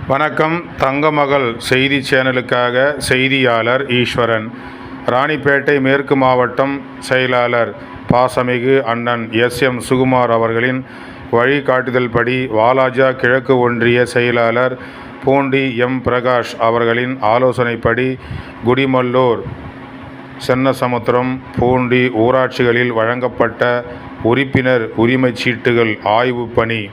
வணக்கம். தங்கமகள் செய்தி சேனலுக்காக செய்தியாளர் ஈஸ்வரன். ராணிப்பேட்டை மேற்கு மாவட்டம் செயலாளர் பாசமிகு அண்ணன் எஸ்.எம். சுகுமார் அவர்களின் வழிகாட்டுதல்படி வாலாஜா கிழக்கு ஒன்றிய செயலாளர் பூண்டி எம். பிரகாஷ் அவர்களின் ஆலோசனைப்படி குடிமல்லூர், சென்னசமுத்திரம், பூண்டி ஊராட்சிகளில் வழங்கப்பட்ட உறுப்பினர் உரிமைச் சீட்டுகள் ஆய்வு பணி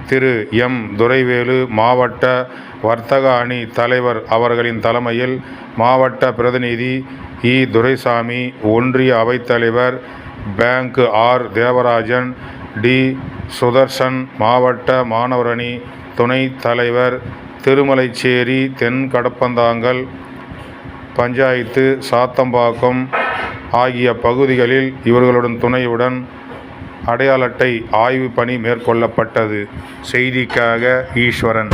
திரு எம். துரைவேலு மாவட்ட வர்த்தக அணி தலைவர் அவர்களின் தலைமையில் மாவட்ட பிரதிநிதி இ. துரைசாமி, ஒன்றிய அவைத்தலைவர் பேங்க் ஆர். தேவராஜன், டி. சுதர்சன், மாவட்ட மாணவரணி துணைத் தலைவர் திருமலைச்சேரி, தென் கடப்பந்தாங்கல் பஞ்சாயத்து, சாத்தம்பாக்கம் ஆகிய பகுதிகளில் இவர்களுடன் துணையுடன் அடையாள அட்டை ஆய்வு பணி மேற்கொள்ளப்பட்டது. செய்திக்காக ஈஸ்வரன்.